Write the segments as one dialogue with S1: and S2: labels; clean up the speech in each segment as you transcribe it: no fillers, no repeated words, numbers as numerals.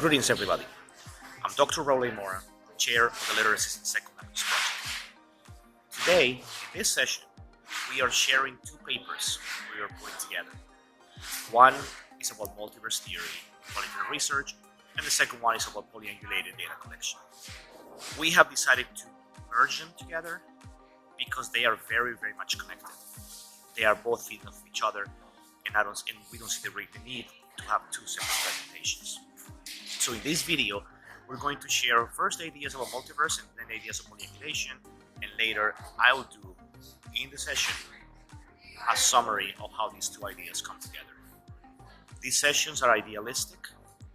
S1: Greetings, everybody. I'm Dr. Londoño-Mazo, Chair of the Literacy in Second Language Project. Today, in this session, we are sharing two papers we are putting together. One is about multiverse theory, qualitative research, and the second one is about polyangulated data collection. We have decided to merge them together because they are very, very much connected. They are both feeding off each other, and we don't see the need to have two separate presentations. So in this video, we're going to share first ideas about multiverse and then ideas of polyangulation, and later I will do in the session a summary of how these two ideas come together. These sessions are idealistic.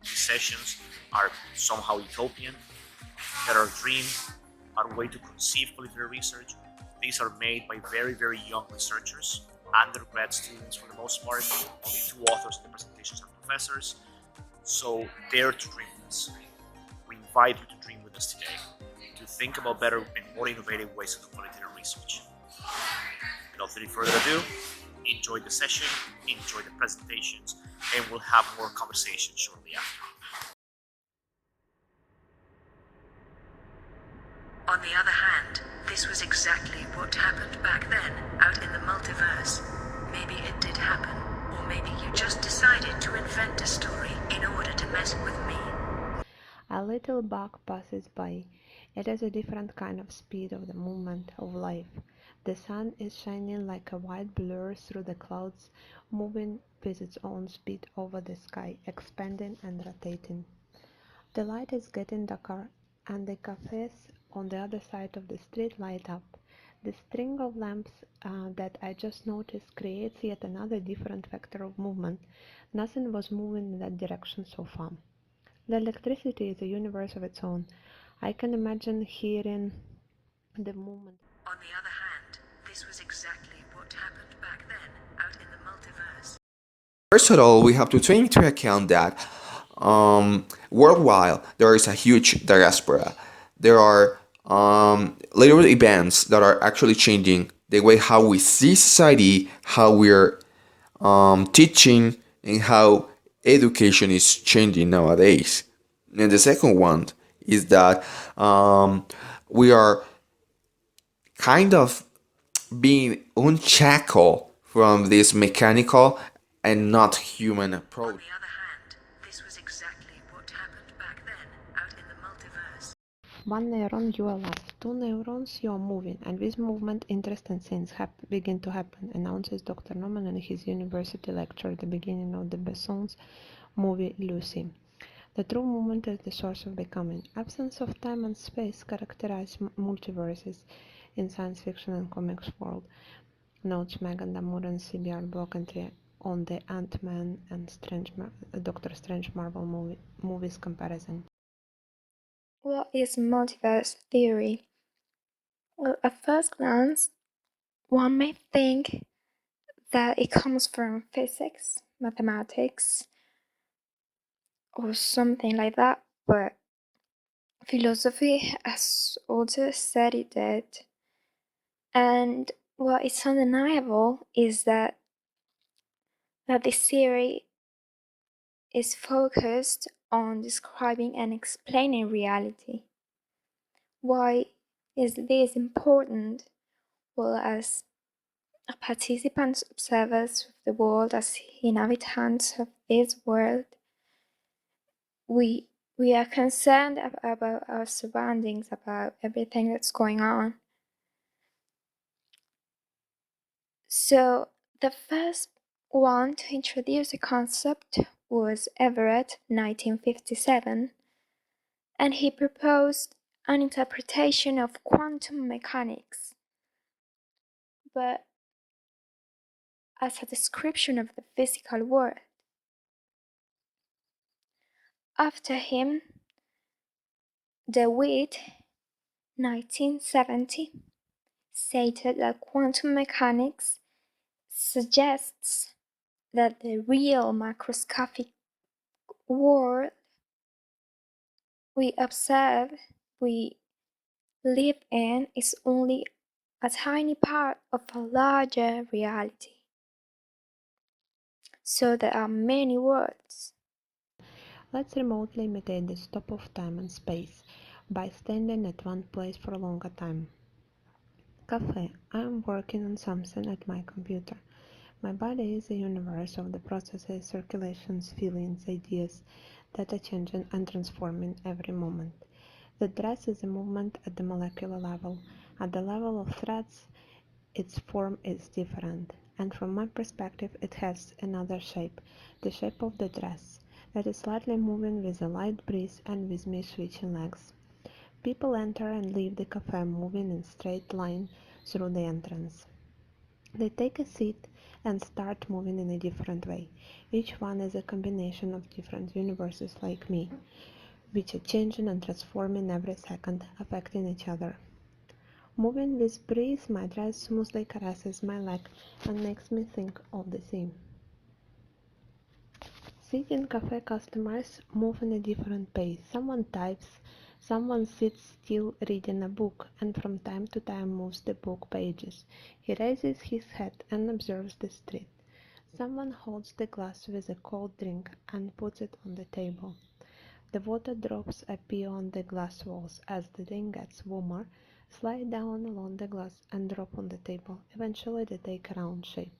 S1: These sessions are somehow utopian. They're our dream, our way to conceive qualitative research. These are made by very, very young researchers, undergrad students for the most part. Only two authors in the presentations are professors. So dare to dream with us. We invite you to dream with us today, to think about better and more innovative ways to do qualitative research. Without any further ado, enjoy the session, enjoy the presentations, and we'll have more conversations shortly after.
S2: On the other hand, this was exactly what happened back then, out in the multiverse. Maybe it did happen, or maybe you just decided to invent a story in order to mess with me.
S3: A little bug passes by. It is a different kind of speed of the movement of life. The sun is shining like a white blur through the clouds, moving with its own speed over the sky, expanding and rotating. The light is getting darker, and the cafes on the other side of the street light up. The string of lamps that I just noticed creates yet another different vector of movement. Nothing was moving in that direction so far. The electricity is a universe of its own. I can imagine hearing the movement.
S2: On the other hand, this was exactly what happened back then, out in the multiverse.
S4: First of all, we have to take into account that worldwide there is a huge diaspora. There are literal events that are actually changing the way how we see society, how we're teaching, and how education is changing nowadays. And the second one is that we are kind of being unshackled from this mechanical and not human approach.
S2: On the other hand, this was exactly what happened back then, out in the multiverse.
S3: One neuron, you are lost. Two neurons, you are moving, and with movement, interesting things begin to happen, announces Dr. Norman in his university lecture at the beginning of the Besson's movie Lucy. The true movement is the source of becoming. Absence of time and space characterize multiverses in science fiction and comics world, notes Megan Damour CBR blog entry on the Ant-Man and Doctor Strange Marvel movies comparison.
S5: What is multiverse theory? Well, at first glance, one may think that it comes from physics, mathematics, or something like that, but philosophy has also studied it. And what is undeniable is that this theory is focused on describing and explaining reality. Why is this important? Well, as participants, observers of the world, as inhabitants of this world, we are concerned about our surroundings, about everything that's going on. So the first one to introduce the concept was Everett, 1957, and he proposed an interpretation of quantum mechanics, but as a description of the physical world. After him, DeWitt, 1970, stated that quantum mechanics suggests that the real macroscopic world we observe, we live in, is only a tiny part of a larger reality. So there are many worlds.
S3: Let's remotely imitate the stop of time and space by standing at one place for a longer time. Cafe. I am working on something at my computer. My body is a universe of the processes, circulations, feelings, ideas that are changing and transforming every moment. The dress is a movement at the molecular level. At the level of threads, its form is different, and from my perspective it has another shape, the shape of the dress, that is slightly moving with a light breeze and with me switching legs. People enter and leave the cafe moving in straight line through the entrance. They take a seat and start moving in a different way. Each one is a combination of different universes like me, which are changing and transforming every second, affecting each other. Moving with breeze, my dress smoothly caresses my leg and makes me think of the sea. Sitting cafe customers move in a different pace. Someone types, someone sits still reading a book, and from time to time moves the book pages. He raises his head and observes the street. Someone holds the glass with a cold drink and puts it on the table. The water drops appear on the glass walls as the drink gets warmer, slide down along the glass and drop on the table. Eventually they take a round shape.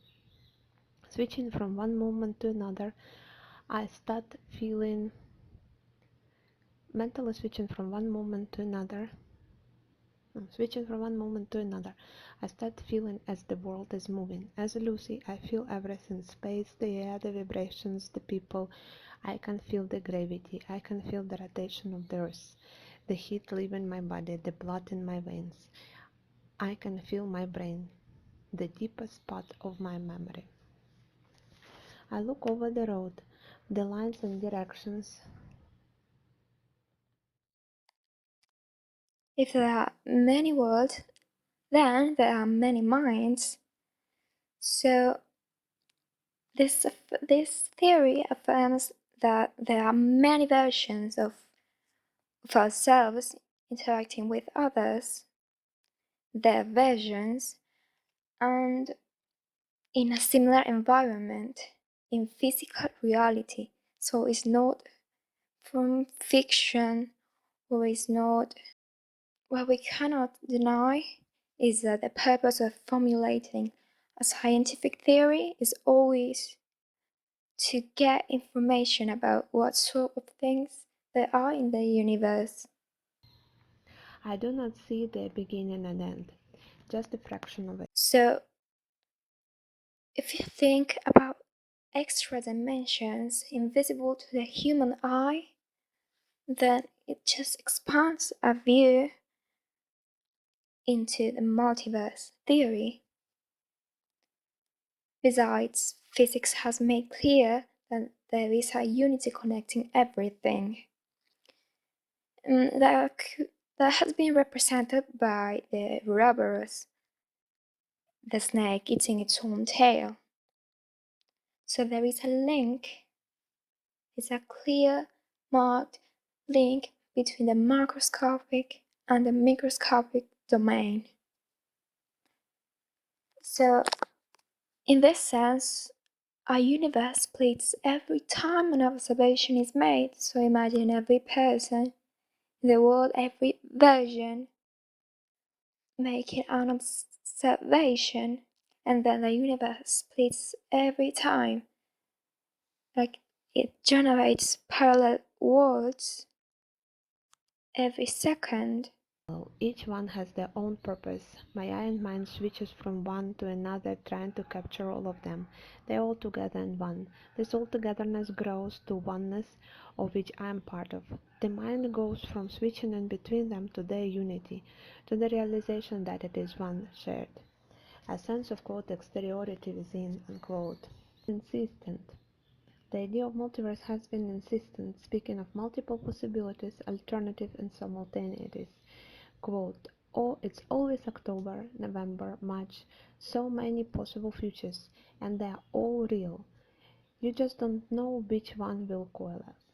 S3: Switching from one moment to another, I start feeling mentally switching from one moment to another. I start feeling as the world is moving. As Lucy, I feel everything: space, the air, the vibrations, the people. I can feel the gravity. I can feel the rotation of the earth, the heat leaving my body, the blood in my veins. I can feel my brain, the deepest part of my memory. I look over the road, the lines and directions.
S5: If there are many worlds, then there are many minds. So this theory affirms that there are many versions of ourselves interacting with others, their versions, and in a similar environment, in physical reality. So it's not from fiction, or it's not. What we cannot deny is that the purpose of formulating a scientific theory is always to get information about what sort of things there are in the universe.
S3: I do not see the beginning and end, just a fraction of it.
S5: So, if you think about extra dimensions invisible to the human eye, then it just expands our view into the multiverse theory. Besides, physics has made clear that there is a unity connecting everything. That has been represented by the Ouroboros, the snake eating its own tail. So there is a link, it's a clear marked link between the macroscopic and the microscopic domain. So, in this sense, our universe splits every time an observation is made. So imagine every person in the world, every version making an observation, and then the universe splits every time. Like it generates parallel worlds every second.
S3: Each one has their own purpose. My eye and mind switches from one to another, trying to capture all of them. They are all together in one. This all-togetherness grows to oneness, of which I am part of. The mind goes from switching in between them to their unity, to the realization that it is one, shared. A sense of quote exteriority within, unquote. Insistent. The idea of multiverse has been insistent, speaking of multiple possibilities, alternative and simultaneities. Quote, "Oh, it's always October, November, March, so many possible futures, and they're all real. You just don't know which one will coalesce.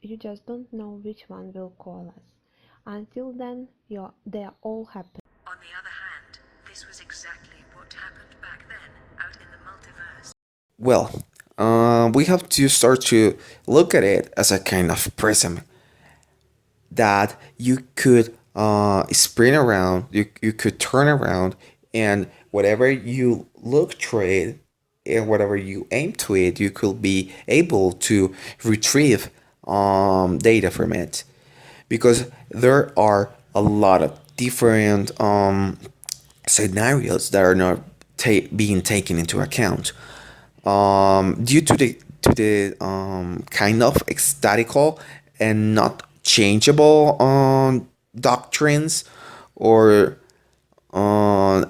S3: You just don't know which one will coalesce. Until then, they're all happening."
S2: On the other hand, this was exactly what happened back then, out in the multiverse.
S4: Well, we have to start to look at it as a kind of prism that you could spin around, you could turn around, and whatever you look through it and whatever you aim to it, you could be able to retrieve data from it. Because there are a lot of different scenarios that are not being taken into account due to the kind of statical and not changeable doctrines or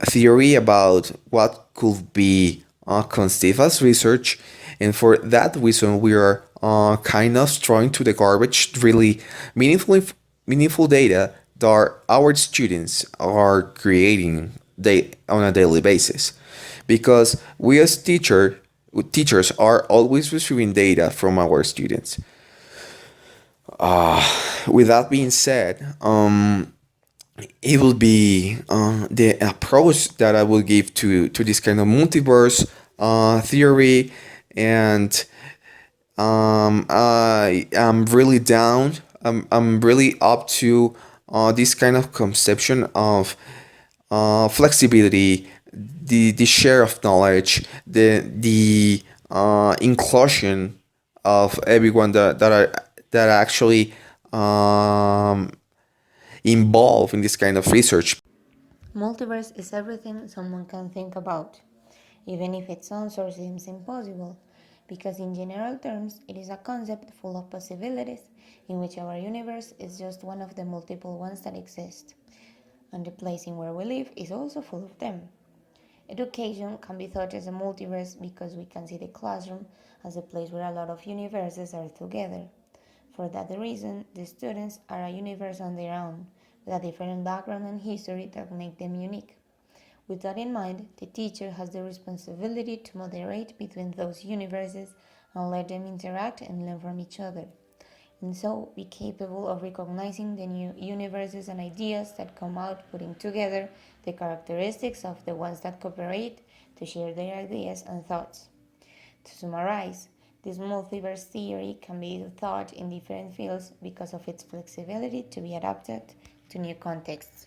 S4: theory about what could be conceived as research. And for that reason, we are kind of throwing to the garbage really meaningful data that our students are creating on a daily basis. Because we as teachers are always receiving data from our students. With that being said, it will be the approach that I will give to this kind of multiverse theory, and I am really down. I'm really up to this kind of conception of flexibility, the share of knowledge, the inclusion of everyone that actually involved in this kind of research.
S6: Multiverse is everything someone can think about, even if it sounds or seems impossible, because in general terms, it is a concept full of possibilities in which our universe is just one of the multiple ones that exist, and the place in where we live is also full of them. Education can be thought as a multiverse because we can see the classroom as a place where a lot of universes are together. For that reason, the students are a universe on their own, with a different background and history that make them unique. With that in mind, the teacher has the responsibility to moderate between those universes and let them interact and learn from each other, and so be capable of recognizing the new universes and ideas that come out, putting together the characteristics of the ones that cooperate to share their ideas and thoughts. To summarize, this multiverse theory can be taught in different fields because of its flexibility to be adapted to new contexts.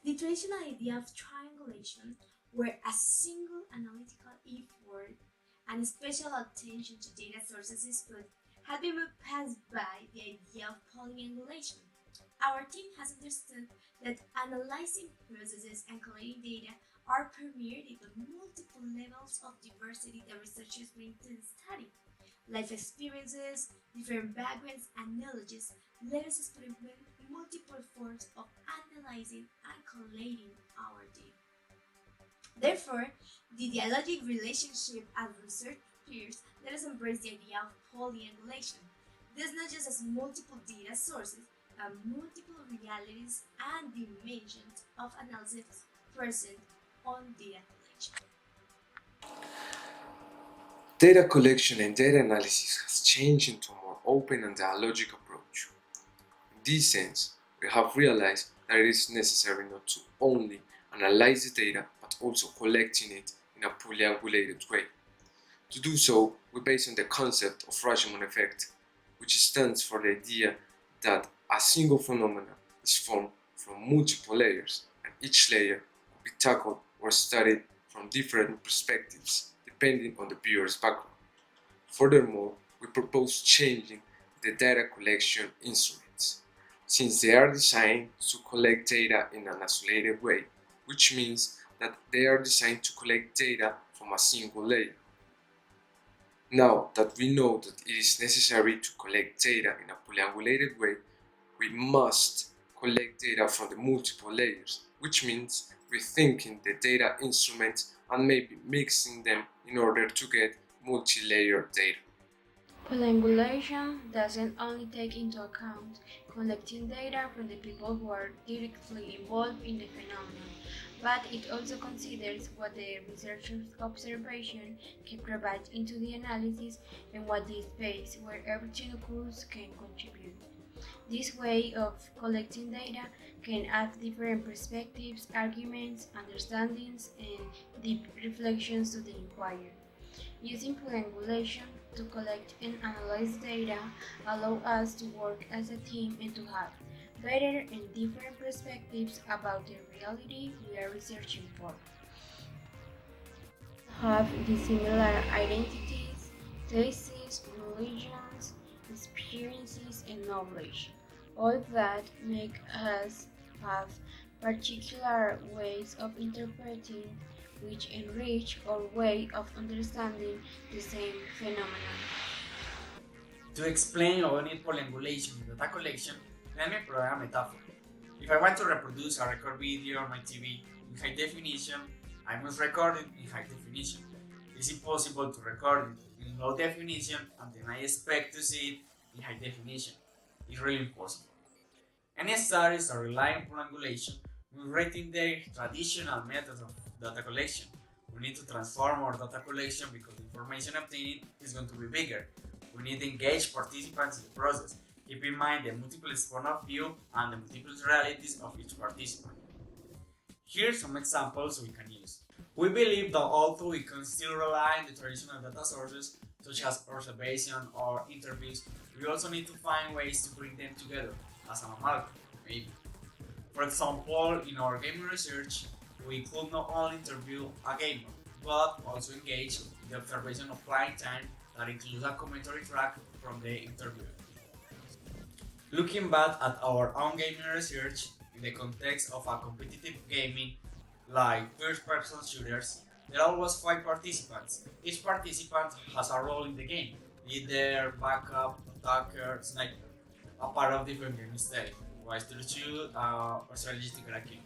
S7: The traditional idea of triangulation, where a single analytical effort and special attention to data sources is put, had been moved past by the idea of polyangulation. Our team has understood that analyzing processes and collating data are permeated by multiple levels of diversity that researchers bring to the study. Life experiences, different backgrounds, and knowledges let us experiment multiple forms of analyzing and collating our data. Therefore, the dialogic relationship as research peers let us embrace the idea of polyangulation. This not just as multiple data sources, but multiple realities and dimensions of analysis present on data collection.
S8: Data collection and data analysis has changed into a more open and dialogic approach. In this sense, we have realized that it is necessary not to only analyze the data but also collecting it in a polyangulated way. To do so, we base on the concept of Rashomon effect, which stands for the idea that a single phenomenon is formed from multiple layers, and each layer could be tackled or studied from different perspectives depending on the viewer's background. Furthermore, we propose changing the data collection instruments, since they are designed to collect data in an isolated way, which means that they are designed to collect data from a single layer. Now that we know that it is necessary to collect data in a polyangulated way, we must collect data from the multiple layers, which means rethinking the data instruments and maybe mixing them in order to get multi-layer data.
S9: Polyangulation doesn't only take into account collecting data from the people who are directly involved in the phenomenon, but it also considers what the researcher's observation can provide into the analysis and what the space where everything occurs can contribute. This way of collecting data can add different perspectives, arguments, understandings, and deep reflections to the inquiry. Using triangulation to collect and analyze data allow us to work as a team and to have better and different perspectives about the reality we are researching for. Have dissimilar identities, tastes, religions, experiences, and knowledge. All that make us have particular ways of interpreting which enrich our way of understanding the same phenomenon.
S10: To explain or need polyangulation in data collection, let me provide a metaphor. If I want to reproduce a record video on my TV in high definition, I must record it in high definition. It's impossible to record it in low definition and then I expect to see it in high definition. It's really impossible. Any studies that rely on polyangulation will rating their traditional methods of data collection. We need to transform our data collection because the information obtained is going to be bigger. We need to engage participants in the process. Keep in mind the multiple point of view and the multiple realities of each participant. Here are some examples we can use. We believe that although we can still rely on the traditional data sources, such as observation or interviews, we also need to find ways to bring them together as an amalgam, maybe. For example, in our gaming research, we could not only interview a gamer, but also engage in the observation of playing time that includes a commentary track from the interviewer. Looking back at our own gaming research in the context of a competitive gaming like first-person shooters, there are always 5 participants. Each participant has a role in the game, leader, backup, attacker, sniper, a part of different game state, wise to shoot or strategistic IQ.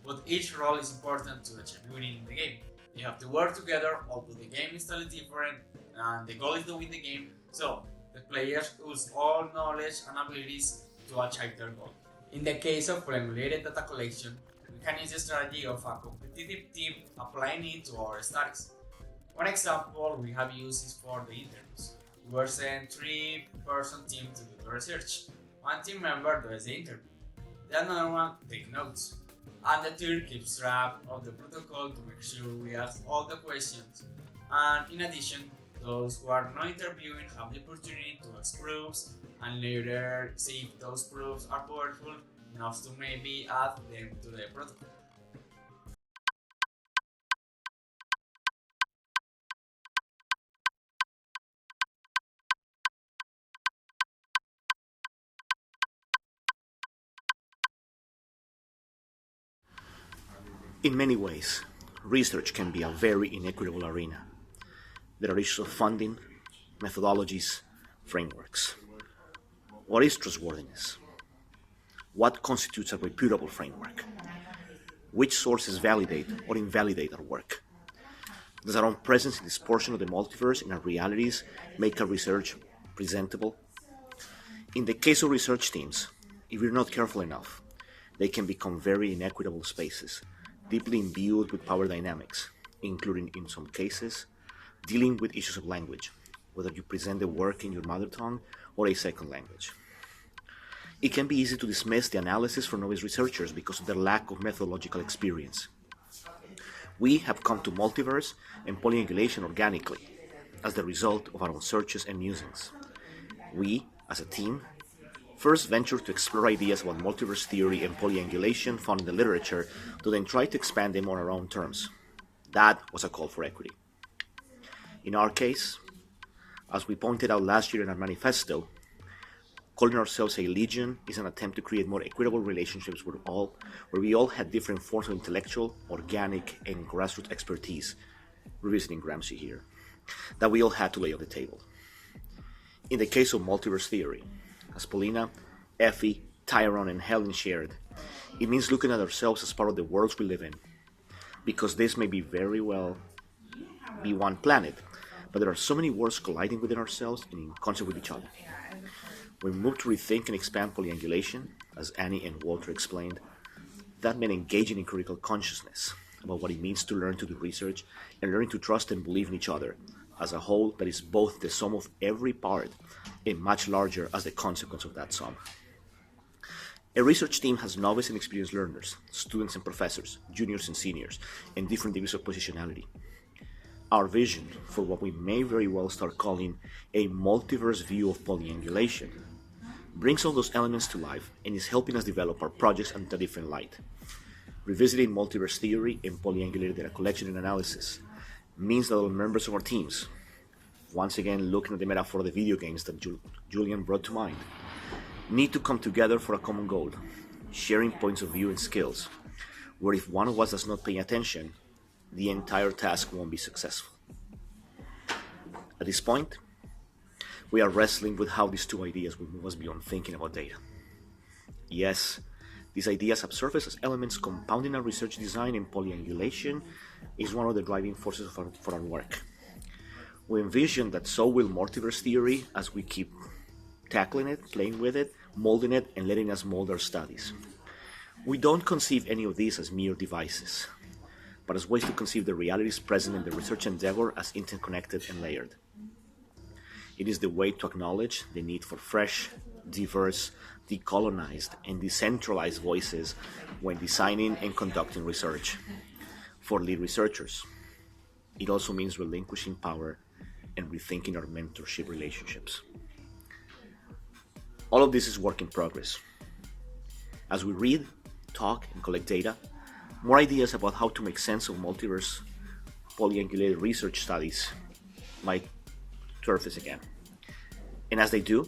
S10: But each role is important to achieve winning in the game. They have to work together, although the game is totally different and the goal is to win the game, so the players use all knowledge and abilities to achieve their goal. In the case of triangulated data collection, we can use the strategy of a competitive team applying it to our studies. One example we have used is for the interviews. We were sent 3-person team to do the research. One team member does the interview, the other one takes notes, and the third keeps track of the protocol to make sure we ask all the questions. And in addition, those who are not interviewing have the opportunity to ask proofs and later see if those proofs are powerful enough to maybe add them to the protocol.
S1: In many ways, research can be a very inequitable arena. There are issues of funding, methodologies, frameworks. What is trustworthiness? What constitutes a reputable framework? Which sources validate or invalidate our work? Does our own presence in this portion of the multiverse in our realities make our research presentable? In the case of research teams, if we're not careful enough, they can become very inequitable spaces, deeply imbued with power dynamics, including, in some cases, dealing with issues of language, whether you present the work in your mother tongue or a second language. It can be easy to dismiss the analysis for novice researchers because of their lack of methodological experience. We have come to multiverse and polyangulation organically, as the result of our own searches and musings. We, as a team, first ventured to explore ideas about multiverse theory and polyangulation found in the literature to then try to expand them on our own terms. That was a call for equity. In our case, as we pointed out last year in our manifesto, calling ourselves a legion is an attempt to create more equitable relationships with all, where we all had different forms of intellectual, organic, and grassroots expertise, revisiting Gramsci here, that we all had to lay on the table. In the case of multiverse theory, as Paulina, Effie, Tyrone, and Helen shared, it means looking at ourselves as part of the worlds we live in, because this may be very well be one planet, but there are so many worlds colliding within ourselves and in concert with each other. We moved to rethink and expand polyangulation, as Annie and Walter explained. That meant engaging in critical consciousness about what it means to learn to do research and learning to trust and believe in each other as a whole that is both the sum of every part and much larger as the consequence of that sum. A research team has novice and experienced learners, students and professors, juniors and seniors, and different degrees of positionality. Our vision for what we may very well start calling a multiverse view of polyangulation brings all those elements to life and is helping us develop our projects under a different light. Revisiting multiverse theory and polyangulated data collection and analysis means that all members of our teams, once again looking at the metaphor of the video games that Julian brought to mind, need to come together for a common goal, sharing points of view and skills, where if one of us does not pay attention, the entire task won't be successful. At this point, we are wrestling with how these two ideas will move us beyond thinking about data. Yes, these ideas have surfaced as elements compounding our research design, and polyangulation is one of the driving forces for our work. We envision that so will multiverse theory as we keep tackling it, playing with it, molding it, and letting us mold our studies. We don't conceive any of these as mere devices, but as ways to conceive the realities present in the research endeavor as interconnected and layered. It is the way to acknowledge the need for fresh, diverse, decolonized, and decentralized voices when designing and conducting research. For lead researchers, it also means relinquishing power and rethinking our mentorship relationships. All of this is work in progress. As we read, talk, and collect data, more ideas about how to make sense of multiverse polyangulated research studies might surface again. And as they do,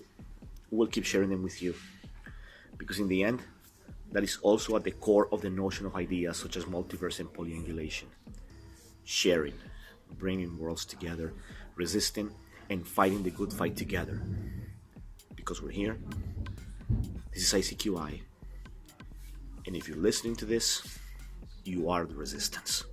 S1: we'll keep sharing them with you. Because in the end, that is also at the core of the notion of ideas such as multiverse and polyangulation. Sharing, bringing worlds together, resisting and fighting the good fight together. Because we're here, this is ICQI. And if you're listening to this, you are the resistance.